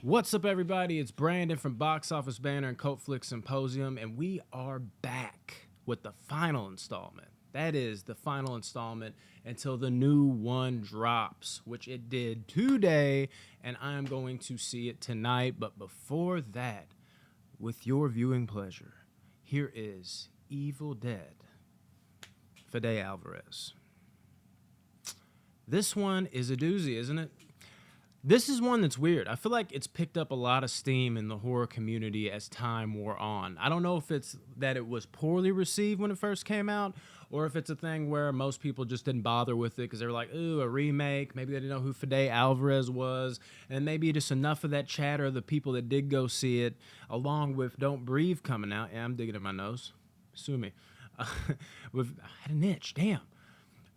What's up, everybody? It's Brandon from Box Office Banner and Cult Flick Symposium, and we are back with the final installment. That is the final installment until the new one drops, which it did today, and I am going to see it tonight. But before that, with your viewing pleasure, here is Evil Dead, Fede Alvarez. This one is a doozy, isn't it? This is one that's weird. I feel like it's picked up a lot of steam in the horror community as time wore on. I don't know if it's that it was poorly received when it first came out, or if it's a thing where most people just didn't bother with it because they were like, ooh, a remake. Maybe they didn't know who Fede Alvarez was. And maybe just enough of that chatter of the people that did go see it, along with Don't Breathe coming out. Yeah, I'm digging at my nose. Sue me. I had an itch. Damn.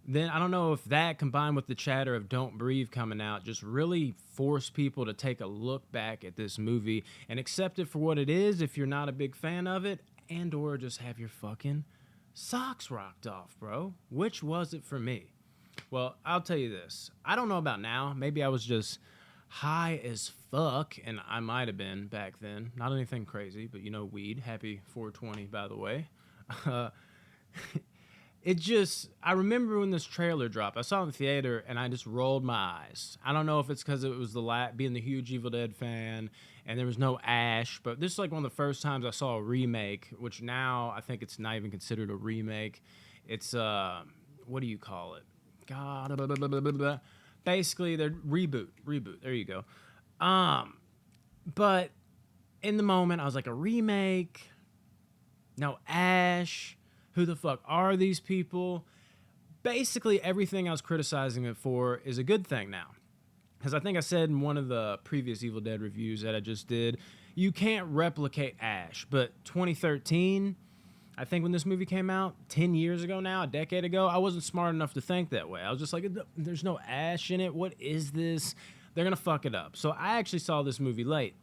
Then I don't know if that combined with the chatter of Don't Breathe coming out just really forced people to take a look back at this movie and accept it for what it is if you're not a big fan of it, and or just have your fucking socks rocked off, bro. Which was it for me? Well, I'll tell you this. I don't know about now. Maybe I was just high as fuck, and I might have been back then. Not anything crazy, but weed. Happy 420, by the way. I remember when this trailer dropped, I saw it in the theater and I just rolled my eyes. I don't know if it's because it was being the huge Evil Dead fan and there was no Ash, but this is like one of the first times I saw a remake, which now I think it's not even considered a remake. It's, what do you call it? God, blah, blah, blah, blah, blah. Basically, they're reboot. There you go. But in the moment, I was like, a remake? No Ash? Who the fuck are these people? Basically, everything I was criticizing it for is a good thing now. Because I think I said in one of the previous Evil Dead reviews that I just did, you can't replicate Ash. But 2013, I think when this movie came out, 10 years ago now, a decade ago, I wasn't smart enough to think that way. I was just like, there's no Ash in it. What is this? They're going to fuck it up. So I actually saw this movie late.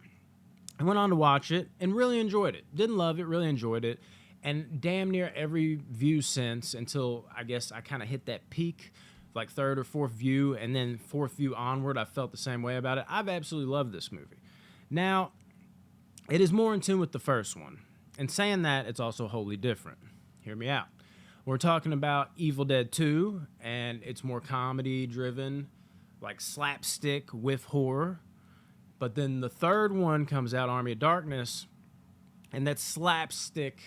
I went on to watch it and really enjoyed it. Didn't love it, really enjoyed it. And damn near every view since, until I guess I kind of hit that peak, like third or fourth view, and then fourth view onward, I felt the same way about it. I've absolutely loved this movie. Now, it is more in tune with the first one. And saying that, it's also wholly different. Hear me out. We're talking about Evil Dead 2, and it's more comedy-driven, like slapstick with horror. But then the third one comes out, Army of Darkness, and that slapstick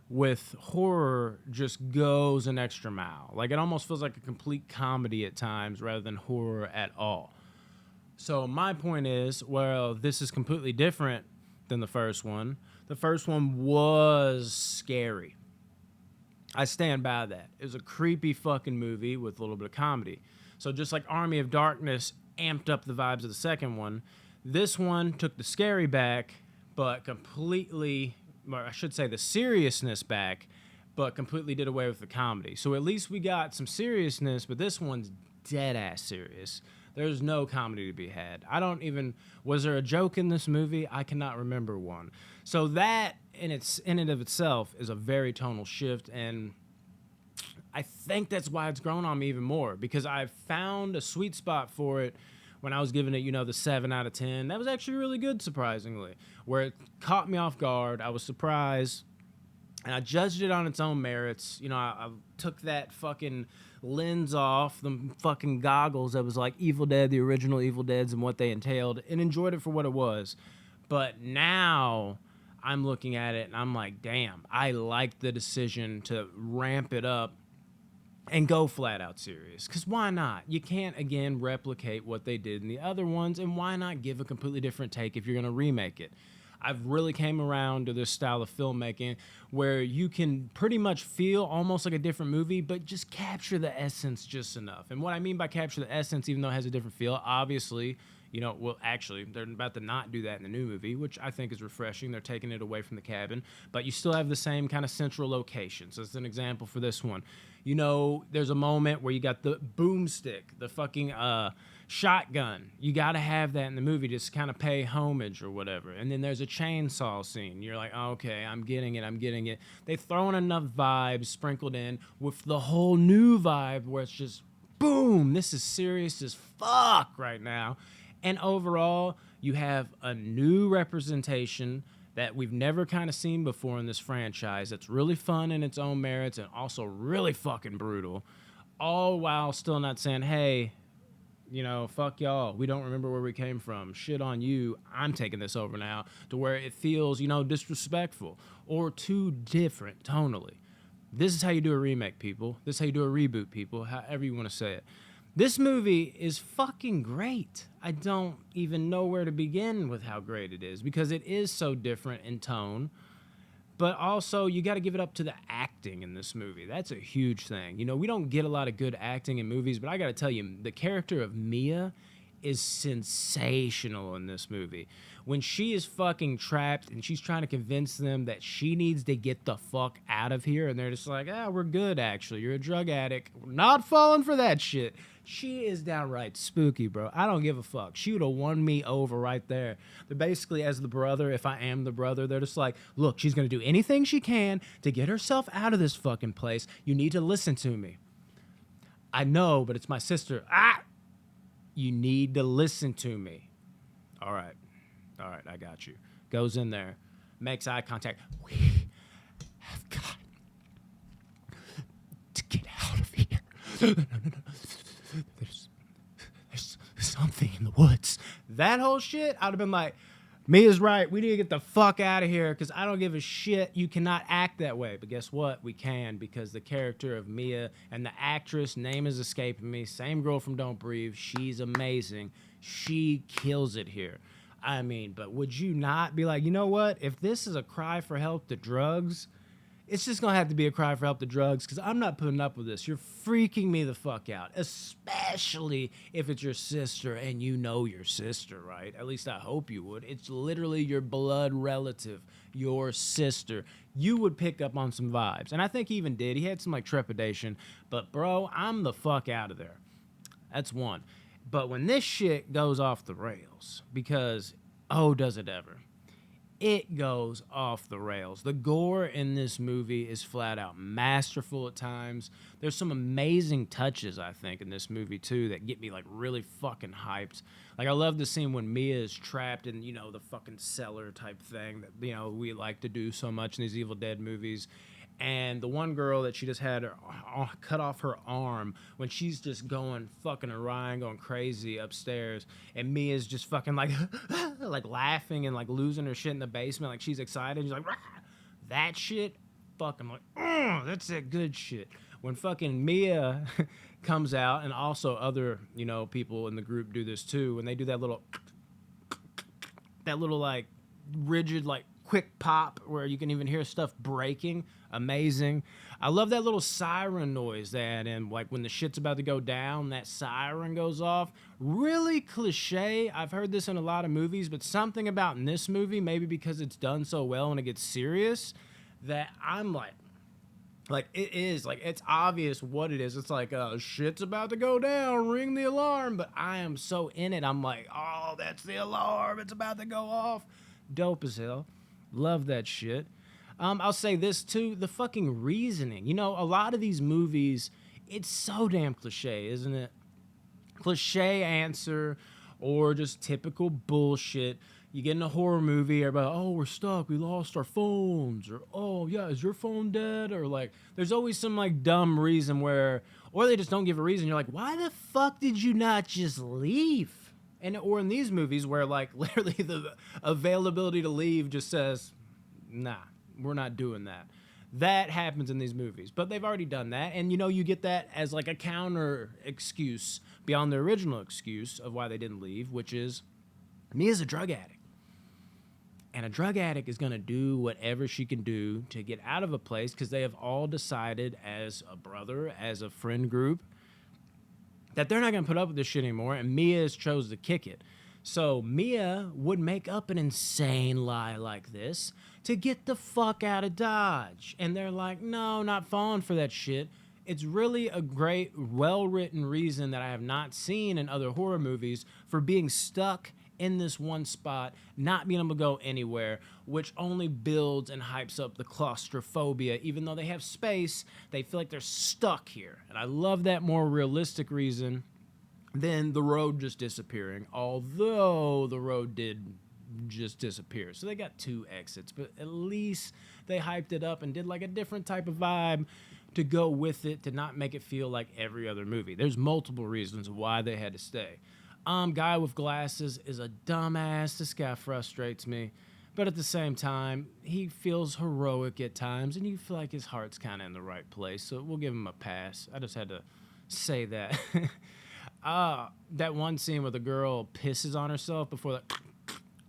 with horror just goes an extra mile. Like, it almost feels like a complete comedy at times rather than horror at all. So my point is, well, this is completely different than the first one. The first one was scary. I stand by that. It was a creepy fucking movie with a little bit of comedy. So just like Army of Darkness amped up the vibes of the second one, this one took the scary back, but completely, or I should say the seriousness back, but completely did away with the comedy. So at least we got some seriousness, but this one's dead ass serious. There's no comedy to be had. Was there a joke in this movie? I cannot remember one. So that in and of itself is a very tonal shift, and I think that's why it's grown on me even more, because I found a sweet spot for it when I was giving it, the 7 out of 10. That was actually really good, surprisingly, where it caught me off guard. I was surprised, and I judged it on its own merits. I took that fucking lens off, the fucking goggles that was like Evil Dead, the original Evil Deads, and what they entailed, and enjoyed it for what it was. But now I'm looking at it, and I'm like, damn, I like the decision to ramp it up and go flat out serious. Because why not? You can't, again, replicate what they did in the other ones, and why not give a completely different take if you're going to remake it? I've really came around to this style of filmmaking where you can pretty much feel almost like a different movie, but just capture the essence just enough. And what I mean by capture the essence, even though it has a different feel, obviously, actually, they're about to not do that in the new movie, which I think is refreshing. They're taking it away from the cabin, but you still have the same kind of central location. So it's an example for this one. There's a moment where you got the boomstick, the fucking shotgun. You got to have that in the movie just kind of pay homage or whatever. And then there's a chainsaw scene. You're like, okay, I'm getting it. They've thrown enough vibes sprinkled in with the whole new vibe where it's just, boom, this is serious as fuck right now. And overall, you have a new representation that we've never kind of seen before in this franchise that's really fun in its own merits and also really fucking brutal, all while still not saying, hey, you know, fuck y'all. We don't remember where we came from. Shit on you. I'm taking this over now, to where it feels, you know, disrespectful or too different tonally. This is how you do a remake, people. This is how you do a reboot, people, however you want to say it. This movie is fucking great. I don't even know where to begin with how great it is because it is so different in tone. But also, you got to give it up to the acting in this movie. That's a huge thing. You know, we don't get a lot of good acting in movies, but I got to tell you, the character of Mia is sensational in this movie. When she is fucking trapped and she's trying to convince them that she needs to get the fuck out of here, and they're just like, we're good, actually. You're a drug addict. We're not falling for that shit. She is downright spooky, bro. I don't give a fuck. She would have won me over right there. They're basically, as the brother, if I am the brother, they're just like, look, she's going to do anything she can to get herself out of this fucking place. You need to listen to me. I know, but it's my sister. You need to listen to me. All right, I got you. Goes in there, makes eye contact. We have got to get out of here. No. There's something in the woods. That whole shit, I'd have been like, Mia's right. We need to get the fuck out of here because I don't give a shit. You cannot act that way. But guess what? We can, because the character of Mia and the actress, name is escaping me, same girl from Don't Breathe. She's amazing. She kills it here. I mean, but would you not be like, you know what? If this is a cry for help to drugs, it's just going to have to be a cry for help to drugs because I'm not putting up with this. You're freaking me the fuck out, especially if it's your sister and you know your sister, right? At least I hope you would. It's literally your blood relative, your sister. You would pick up on some vibes. And I think he even did. He had some like trepidation. But bro, I'm the fuck out of there. That's one. But when this shit goes off the rails, because, oh, does it ever? It goes off the rails. The gore in this movie is flat out masterful at times. There's some amazing touches, I think, in this movie, too, that get me, like, really fucking hyped. Like, I love the scene when Mia is trapped in, you know, the fucking cellar type thing that, you know, we like to do so much in these Evil Dead movies. And the one girl that she just had her, cut off her arm when she's just going fucking awry and going crazy upstairs, and Mia's just fucking like like laughing and like losing her shit in the basement, like she's excited. She's like, rah! That shit, fucking like, that's that good shit. When fucking Mia comes out, and also other, you know, people in the group do this too, when they do that little like rigid like quick pop where you can even hear stuff breaking. Amazing. I love that little siren noise that, and like when the shit's about to go down, that siren goes off. Really cliche. I've heard this in a lot of movies, but something about in this movie, maybe because it's done so well and it gets serious, that I'm like it is, like it's obvious what it is. It's like, shit's about to go down, ring the alarm, but I am so in it. I'm like, oh, that's the alarm. It's about to go off. Dope as hell. Love that shit. I'll say this too, the fucking reasoning. You know, a lot of these movies, it's so damn cliche, isn't it? Cliche answer or just typical bullshit. You get in a horror movie, everybody, oh, we're stuck, we lost our phones, or oh yeah, is your phone dead? Or like, there's always some like dumb reason where, or they just don't give a reason. You're like, why the fuck did you not just leave? And or in these movies where like literally the availability to leave just says, nah, we're not doing that. That happens in these movies, but they've already done that. And, you know, you get that as like a counter excuse beyond the original excuse of why they didn't leave, which is Mia's a drug addict. And a drug addict is going to do whatever she can do to get out of a place because they have all decided as a brother, as a friend group, that they're not going to put up with this shit anymore. And Mia has chose to kick it. So Mia would make up an insane lie like this to get the fuck out of Dodge. And they're like, no, not falling for that shit. It's really a great, well-written reason that I have not seen in other horror movies for being stuck in this one spot, not being able to go anywhere, which only builds and hypes up the claustrophobia. Even though they have space, they feel like they're stuck here. And I love that more realistic reason Then the road just disappearing, although the road did just disappear. So they got 2 exits, but at least they hyped it up and did like a different type of vibe to go with it, to not make it feel like every other movie. There's multiple reasons why they had to stay. Guy with glasses is a dumbass. This guy frustrates me. But at the same time, he feels heroic at times, and you feel like his heart's kind of in the right place. So we'll give him a pass. I just had to say that. That one scene where the girl pisses on herself before the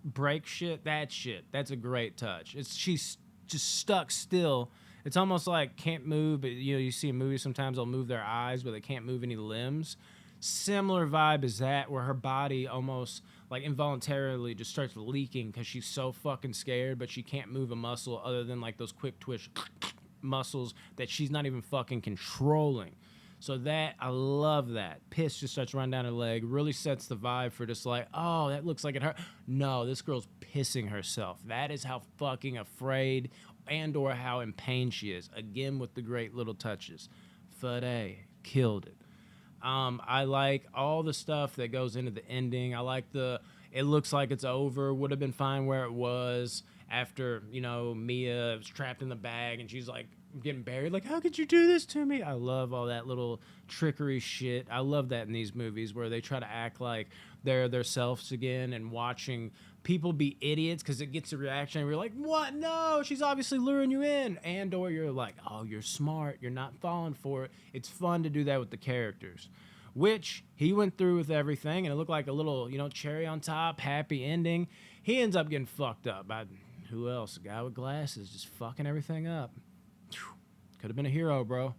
break shit, that's a great touch. She's just stuck still. It's almost like can't move, but you see in movies sometimes they'll move their eyes, but they can't move any limbs. Similar vibe is that, where her body almost like involuntarily just starts leaking because she's so fucking scared, but she can't move a muscle other than like those quick twitch muscles that she's not even fucking controlling. So that, I love that. Piss just starts running down her leg. Really sets the vibe for just like, oh, that looks like it hurt. No, this girl's pissing herself. That is how fucking afraid and or how in pain she is. Again, with the great little touches. Fade killed it. I like all the stuff that goes into the ending. I like it looks like it's over. Would have been fine where it was after, Mia was trapped in the bag and she's like getting buried. Like, how could you do this to me? I love all that little trickery shit. I love that in these movies where they try to act like they're their selves again, and watching people be idiots because it gets a reaction and you're like, what? No, she's obviously luring you in. And or you're like, oh, you're smart. You're not falling for it. It's fun to do that with the characters. Which he went through with everything, and it looked like a little, cherry on top, happy ending. He ends up getting fucked up by who else? A guy with glasses just fucking everything up. Could have been a hero, bro.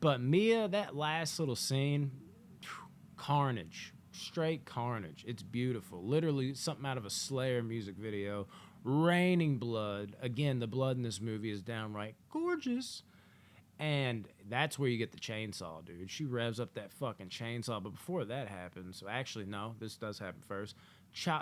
But Mia, that last little scene, carnage. Straight carnage. It's beautiful. Literally something out of a Slayer music video. Raining blood. Again, the blood in this movie is downright gorgeous. And that's where you get the chainsaw, dude. She revs up that fucking chainsaw. But before that happens, so actually, no, this does happen first.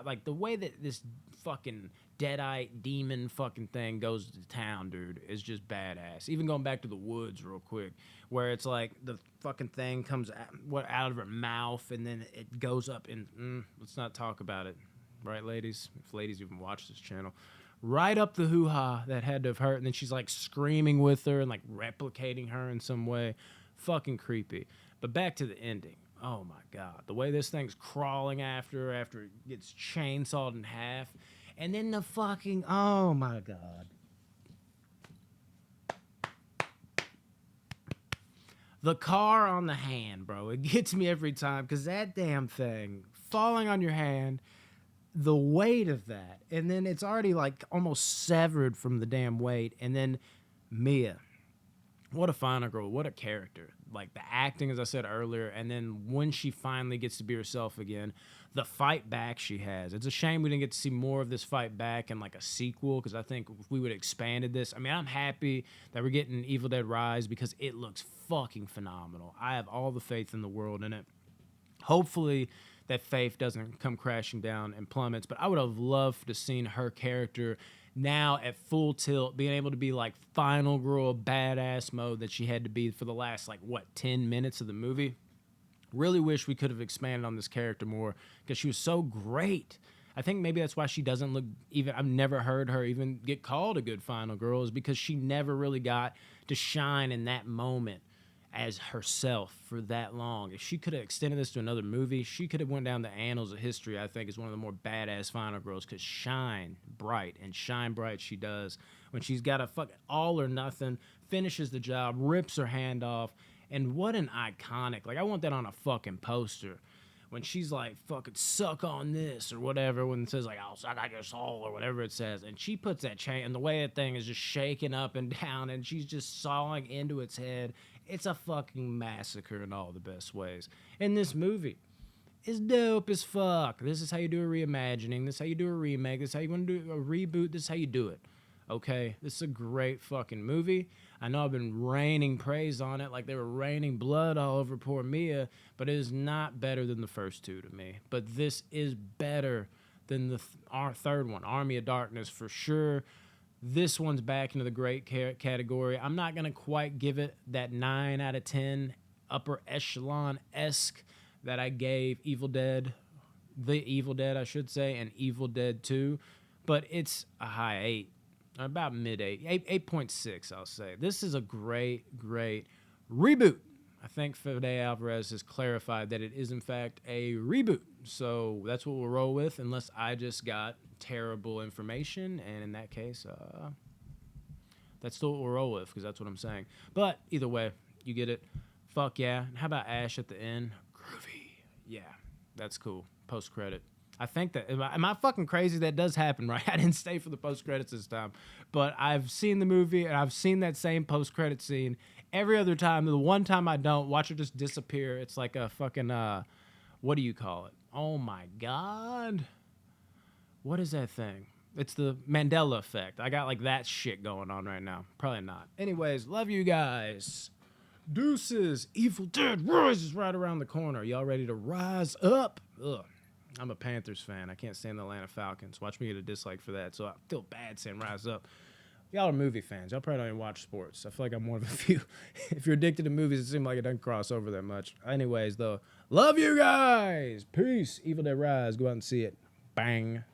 Like the way that this fucking deadite demon fucking thing goes to town, dude, is just badass. Even going back to the woods real quick, where it's like the fucking thing comes out of her mouth and then it goes up and let's not talk about it, right, ladies? If ladies even watch this channel. Right up the hoo-ha that had to have hurt, and then she's like screaming with her and like replicating her in some way. Fucking creepy. But back to the ending. Oh my God. The way this thing's crawling after it gets chainsawed in half. And then the fucking, oh my God. The car on the hand, bro. It gets me every time because that damn thing falling on your hand, the weight of that, and then it's already like almost severed from the damn weight. And then Mia, what a final girl, what a character. Like the acting, as I said earlier, and then when she finally gets to be herself again, the fight back she has. It's a shame we didn't get to see more of this fight back in like a sequel, because I think if we would have expanded this, I mean, I'm happy that we're getting Evil Dead Rise because it looks fucking phenomenal. I have all the faith in the world in it. Hopefully that faith doesn't come crashing down and plummets, but I would have loved to seen her character now at full tilt, being able to be like final girl badass mode that she had to be for the last 10 minutes of the movie. Really wish we could have expanded on this character more because she was so great. I think maybe that's why she doesn't look even, I've never heard her even get called a good final girl, is because she never really got to shine in that moment as herself for that long. If she could have extended this to another movie, she could have went down the annals of history, I think, as one of the more badass final girls, because shine bright she does. When she's got a fucking all or nothing, finishes the job, rips her hand off, and what an iconic, I want that on a fucking poster. When she's like, fucking suck on this or whatever, when it says I'll suck on your soul or whatever it says, and she puts that chain, and the way that thing is just shaking up and down, and she's just sawing into its head. It's a fucking massacre in all the best ways. And this movie is dope as fuck. This is how you do a reimagining. This is how you do a remake. This is how you want to do a reboot. This is how you do it. Okay? This is a great fucking movie. I know I've been raining praise on it like they were raining blood all over poor Mia, but it is not better than the first two to me. But this is better than our third one, Army of Darkness, for sure. This one's back into the great category. I'm not going to quite give it that 9 out of 10 upper echelon-esque that I gave Evil Dead, I should say, and Evil Dead 2, but it's a high 8, about mid 8, 8.6, I'll say. This is a great reboot. I think Fede Alvarez has clarified that it is, in fact, a reboot. So that's what we'll roll with, unless I just got terrible information. And in that case, that's still what we'll roll with, because that's what I'm saying. But either way, you get it. Fuck yeah. And how about Ash at the end? Groovy. Yeah, that's cool. Post-credit. I think that, am I fucking crazy? That does happen, right? I didn't stay for the post-credits this time. But I've seen the movie, and I've seen that same post-credit scene every other time. The one time I don't, watch it just disappear. It's like a fucking, what do you call it? Oh my God. What is that thing? It's the Mandela effect. I got like that shit going on right now. Probably not. Anyways, love you guys. Deuces. Evil Dead Rises right around the corner. Y'all ready to rise up? Ugh. I'm a Panthers fan. I can't stand the Atlanta Falcons. Watch me get a dislike for that. So I feel bad saying rise up. Y'all are movie fans. Y'all probably don't even watch sports. I feel like I'm one of a few. If you're addicted to movies, it seems like it doesn't cross over that much. Anyways, though, love you guys. Peace. Evil Dead Rise. Go out and see it. Bang.